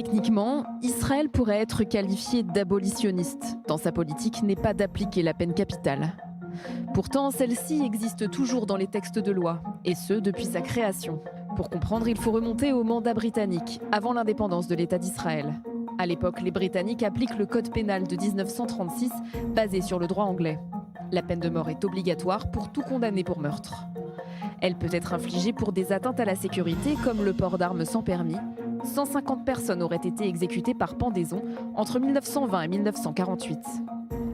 Techniquement, Israël pourrait être qualifié d'abolitionniste. Dans sa politique n'est pas d'appliquer la peine capitale. Pourtant, celle-ci existe toujours dans les textes de loi, et ce depuis sa création. Pour comprendre, il faut remonter au mandat britannique, avant l'indépendance de l'État d'Israël. À l'époque, les Britanniques appliquent le Code pénal de 1936, basé sur le droit anglais. La peine de mort est obligatoire pour tout condamné pour meurtre. Elle peut être infligée pour des atteintes à la sécurité, comme le port d'armes sans permis. 150 personnes auraient été exécutées par pendaison entre 1920 et 1948.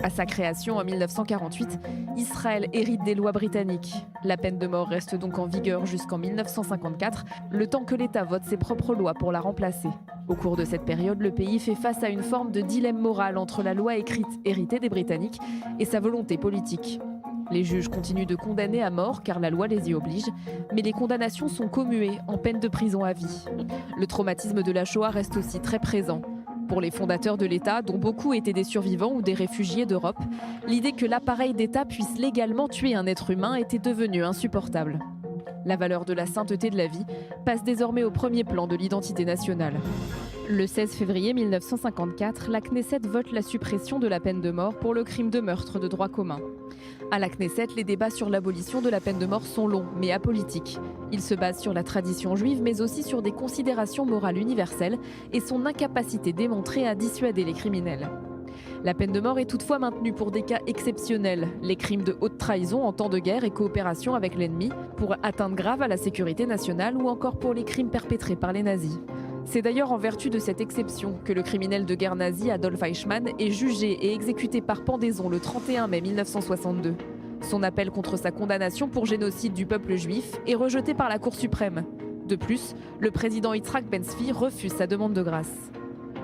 À sa création en 1948, Israël hérite des lois britanniques. La peine de mort reste donc en vigueur jusqu'en 1954, le temps que l'État vote ses propres lois pour la remplacer. Au cours de cette période, le pays fait face à une forme de dilemme moral entre la loi écrite héritée des Britanniques et sa volonté politique. Les juges continuent de condamner à mort car la loi les y oblige, mais les condamnations sont commuées en peine de prison à vie. Le traumatisme de la Shoah reste aussi très présent. Pour les fondateurs de l'État, dont beaucoup étaient des survivants ou des réfugiés d'Europe, l'idée que l'appareil d'État puisse légalement tuer un être humain était devenue insupportable. La valeur de la sainteté de la vie passe désormais au premier plan de l'identité nationale. Le 16 février 1954, la Knesset vote la suppression de la peine de mort pour le crime de meurtre de droit commun. À la Knesset, les débats sur l'abolition de la peine de mort sont longs, mais apolitiques. Ils se basent sur la tradition juive, mais aussi sur des considérations morales universelles et son incapacité démontrée à dissuader les criminels. La peine de mort est toutefois maintenue pour des cas exceptionnels, les crimes de haute trahison en temps de guerre et coopération avec l'ennemi, pour atteinte grave à la sécurité nationale ou encore pour les crimes perpétrés par les nazis. C'est d'ailleurs en vertu de cette exception que le criminel de guerre nazi Adolf Eichmann est jugé et exécuté par pendaison le 31 mai 1962. Son appel contre sa condamnation pour génocide du peuple juif est rejeté par la Cour suprême. De plus, le président Yitzhak Ben-Zvi refuse sa demande de grâce.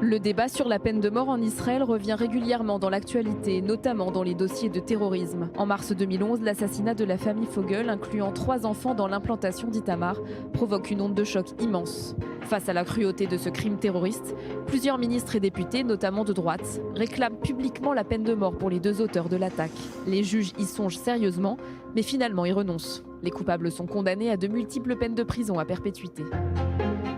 Le débat sur la peine de mort en Israël revient régulièrement dans l'actualité, notamment dans les dossiers de terrorisme. En mars 2011, l'assassinat de la famille Fogel, incluant 3 enfants dans l'implantation d'Itamar, provoque une onde de choc immense. Face à la cruauté de ce crime terroriste, plusieurs ministres et députés, notamment de droite, réclament publiquement la peine de mort pour les 2 auteurs de l'attaque. Les juges y songent sérieusement, mais finalement y renoncent. Les coupables sont condamnés à de multiples peines de prison à perpétuité.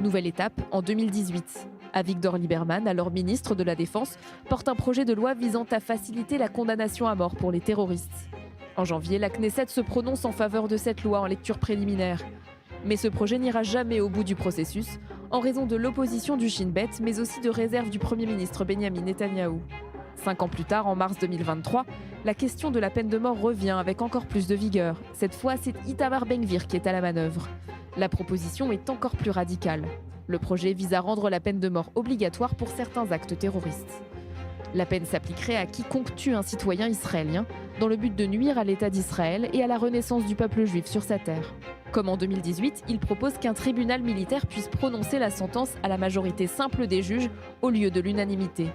Nouvelle étape, en 2018. Avigdor Lieberman, alors ministre de la Défense, porte un projet de loi visant à faciliter la condamnation à mort pour les terroristes. En janvier, la Knesset se prononce en faveur de cette loi en lecture préliminaire. Mais ce projet n'ira jamais au bout du processus, en raison de l'opposition du Shin Bet, mais aussi de réserves du Premier ministre Benyamin Netanyahou. 5 ans plus tard, en mars 2023, la question de la peine de mort revient avec encore plus de vigueur. Cette fois, c'est Itamar Ben-Gvir qui est à la manœuvre. La proposition est encore plus radicale. Le projet vise à rendre la peine de mort obligatoire pour certains actes terroristes. La peine s'appliquerait à quiconque tue un citoyen israélien dans le but de nuire à l'État d'Israël et à la renaissance du peuple juif sur sa terre. Comme en 2018, il propose qu'un tribunal militaire puisse prononcer la sentence à la majorité simple des juges au lieu de l'unanimité.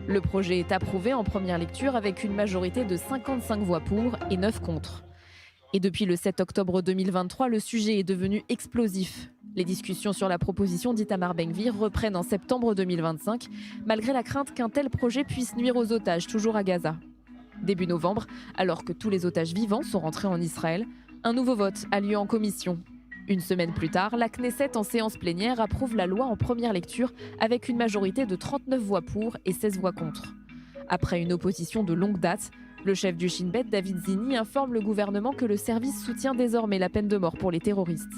Le projet est approuvé en première lecture avec une majorité de 55 voix pour et 9 contre. Et depuis le 7 octobre 2023, le sujet est devenu explosif. Les discussions sur la proposition d'Itamar Ben-Gvir reprennent en septembre 2025, malgré la crainte qu'un tel projet puisse nuire aux otages toujours à Gaza. Début novembre, alors que tous les otages vivants sont rentrés en Israël, un nouveau vote a lieu en commission. Une semaine plus tard, la Knesset en séance plénière approuve la loi en première lecture avec une majorité de 39 voix pour et 16 voix contre. Après une opposition de longue date, le chef du Shin Bet, David Zini, informe le gouvernement que le service soutient désormais la peine de mort pour les terroristes.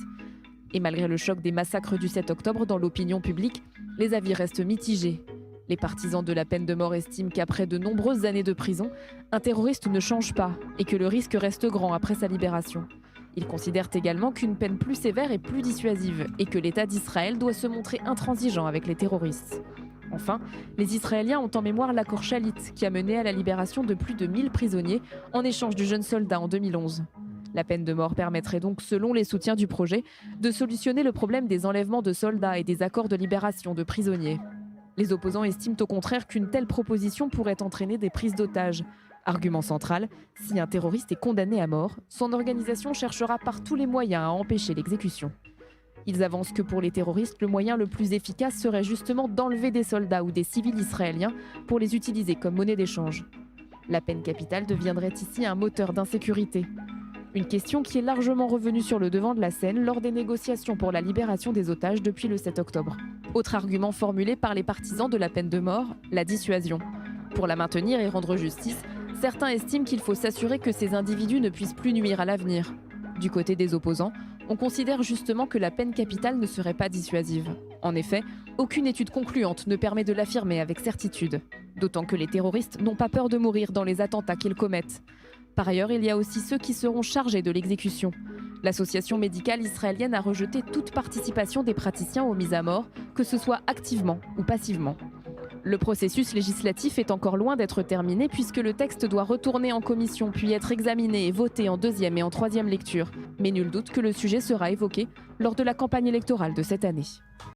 Et malgré le choc des massacres du 7 octobre dans l'opinion publique, les avis restent mitigés. Les partisans de la peine de mort estiment qu'après de nombreuses années de prison, un terroriste ne change pas et que le risque reste grand après sa libération. Ils considèrent également qu'une peine plus sévère est plus dissuasive et que l'État d'Israël doit se montrer intransigeant avec les terroristes. Enfin, les Israéliens ont en mémoire l'accord Shalit qui a mené à la libération de plus de 1000 prisonniers en échange du jeune soldat en 2011. La peine de mort permettrait donc, selon les soutiens du projet, de solutionner le problème des enlèvements de soldats et des accords de libération de prisonniers. Les opposants estiment au contraire qu'une telle proposition pourrait entraîner des prises d'otages. Argument central, si un terroriste est condamné à mort, son organisation cherchera par tous les moyens à empêcher l'exécution. Ils avancent que pour les terroristes, le moyen le plus efficace serait justement d'enlever des soldats ou des civils israéliens pour les utiliser comme monnaie d'échange. La peine capitale deviendrait ici un moteur d'insécurité. Une question qui est largement revenue sur le devant de la scène lors des négociations pour la libération des otages depuis le 7 octobre. Autre argument formulé par les partisans de la peine de mort, la dissuasion. Pour la maintenir et rendre justice, certains estiment qu'il faut s'assurer que ces individus ne puissent plus nuire à l'avenir. Du côté des opposants, on considère justement que la peine capitale ne serait pas dissuasive. En effet, aucune étude concluante ne permet de l'affirmer avec certitude. D'autant que les terroristes n'ont pas peur de mourir dans les attentats qu'ils commettent. Par ailleurs, il y a aussi ceux qui seront chargés de l'exécution. L'association médicale israélienne a rejeté toute participation des praticiens aux mises à mort, que ce soit activement ou passivement. Le processus législatif est encore loin d'être terminé puisque le texte doit retourner en commission puis être examiné et voté en deuxième et en troisième lecture. Mais nul doute que le sujet sera évoqué lors de la campagne électorale de cette année.